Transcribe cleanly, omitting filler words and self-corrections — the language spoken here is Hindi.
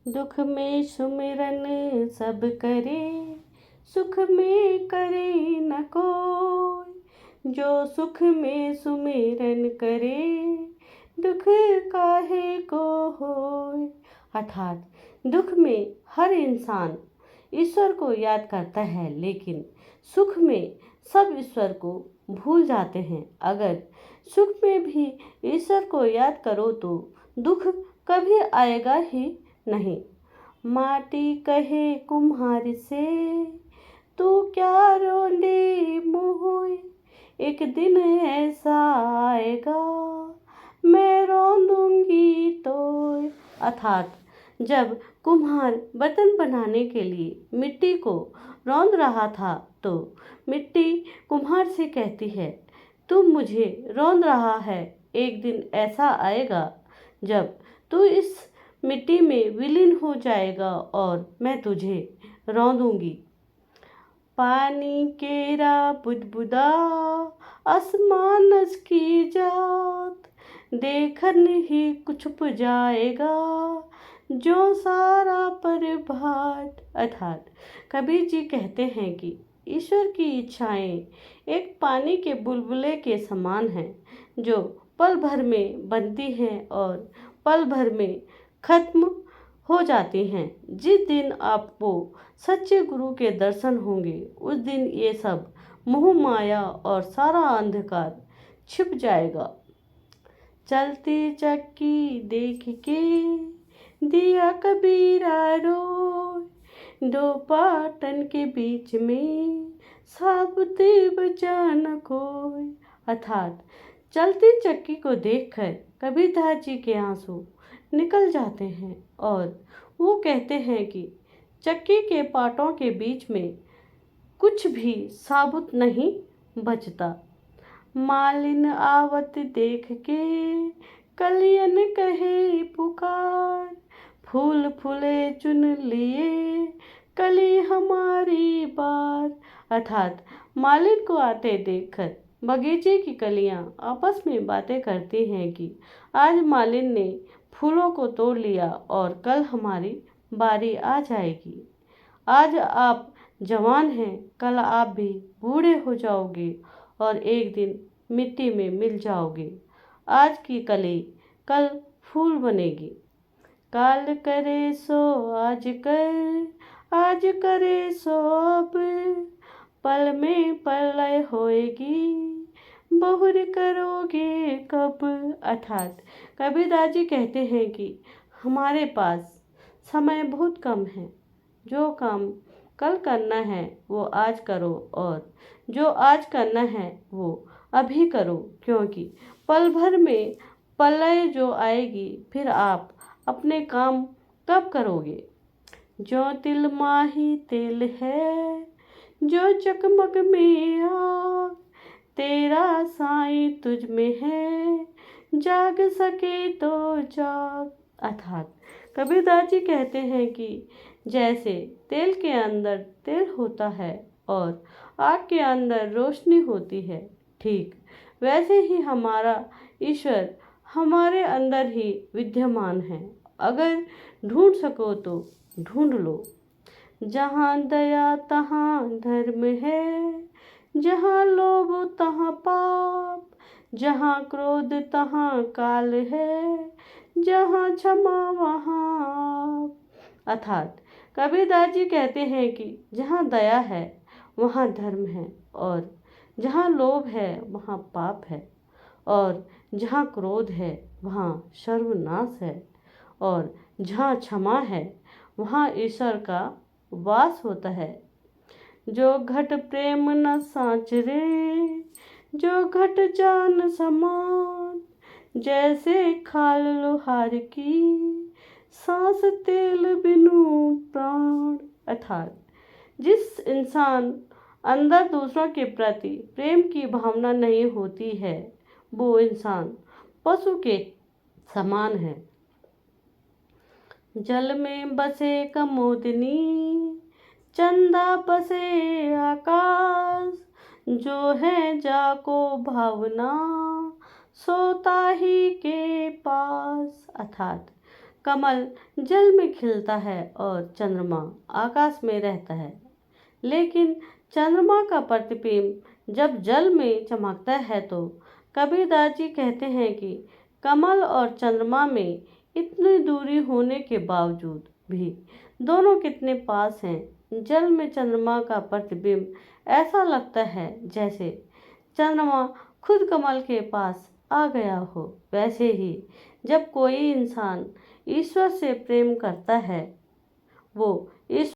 दुख में सुमिरन सब करे, सुख में करे न कोई। जो सुख में सुमिरन करे, दुख काहे को होय। अर्थात दुख में हर इंसान ईश्वर को याद करता है, लेकिन सुख में सब ईश्वर को भूल जाते हैं। अगर सुख में भी ईश्वर को याद करो तो दुख कभी आएगा ही नहीं। माटी कहे कुम्हार से, तू क्या रोंदे मोय। एक दिन ऐसा आएगा, मैं रोंदूंगी तोय। अर्थात जब कुम्हार बर्तन बनाने के लिए मिट्टी को रौंद रहा था तो मिट्टी कुम्हार से कहती है, तू मुझे रौंद रहा है, एक दिन ऐसा आएगा जब तू इस मिट्टी में विलीन हो जाएगा और मैं तुझे रौंदूंगी। पानी केरा बुदबुदा, आसमानस की जात। देखन ही कुछ जाएगा, जो सारा प्रभात। अर्थात कबीर जी कहते हैं कि ईश्वर की इच्छाएं एक पानी के बुलबुले के समान हैं, जो पल भर में बनती हैं और पल भर में खत्म हो जाती हैं। जिस दिन आपको सच्चे गुरु के दर्शन होंगे, उस दिन ये सब मोह माया और सारा अंधकार छिप जाएगा। चलती चक्की देख के दिया कबीरा रोय। दो पाटन के बीच में साबुती बचा न कोय। अर्थात चलती चक्की को देखकर कबीरदास जी के आंसू निकल जाते हैं और वो कहते हैं कि चक्की के पाटों के बीच में कुछ भी साबुत नहीं बचता। मालिन आवत देख के कलियन कहे पुकार। फूल फूले चुन लिए, कली हमारी बार। अर्थात मालिन को आते देखकर बगीचे की कलियां आपस में बातें करती हैं कि आज मालिन ने फूलों को तोड़ लिया और कल हमारी बारी आ जाएगी। आज आप जवान हैं, कल आप भी बूढ़े हो जाओगे और एक दिन मिट्टी में मिल जाओगे। आज की कली कल फूल बनेगी। काल करे सो आज कर, आज करे सो अब। पल में प्रलय होएगी, बहुर करोगे कब। अर्थात कबीरदास जी कहते हैं कि हमारे पास समय बहुत कम है। जो काम कल करना है वो आज करो और जो आज करना है वो अभी करो, क्योंकि पल भर में प्रलय जो आएगी फिर आप अपने काम कब करोगे। जो तिल माही तेल है, जो चकमक में आग। तेरा साईं तुझ में है, जाग सके तो जाग। अर्थात कबीरदास जी कहते हैं कि जैसे तेल के अंदर तेल होता है और आग के अंदर रोशनी होती है, ठीक वैसे ही हमारा ईश्वर हमारे अंदर ही विद्यमान है। अगर ढूंढ सको तो ढूंढ लो। जहाँ दया तहाँ धर्म है, जहाँ लोभ तहाँ पाप। जहाँ क्रोध तहाँ काल है, जहाँ क्षमा वहाँ। अर्थात कबीरदास जी कहते हैं कि जहाँ दया है वहाँ धर्म है, और जहाँ लोभ है वहाँ पाप है, और जहाँ क्रोध है वहाँ सर्वनाश है, और जहाँ क्षमा है वहाँ ईश्वर का वास होता है। जो घट प्रेम न साँच रे, जो घट जान समान। जैसे खाल लोहार की, सांस तेल बिनु प्राण। अर्थात जिस इंसान अंदर दूसरों के प्रति प्रेम की भावना नहीं होती है, वो इंसान पशु के समान है। जल में बसे कमोदिनी, चंदा बसे आकाश। जो है जाको भावना, सोता ही के पास। अर्थात कमल जल में खिलता है और चंद्रमा आकाश में रहता है, लेकिन चंद्रमा का प्रतिबिंब जब जल में चमकता है तो कबीरदास जी कहते हैं कि कमल और चंद्रमा में इतनी दूरी होने के बावजूद भी दोनों कितने पास हैं। जल में चंद्रमा का प्रतिबिंब ऐसा लगता है जैसे चंद्रमा खुद कमल के पास आ गया हो। वैसे ही जब कोई इंसान ईश्वर से प्रेम करता है, वो ईश्वर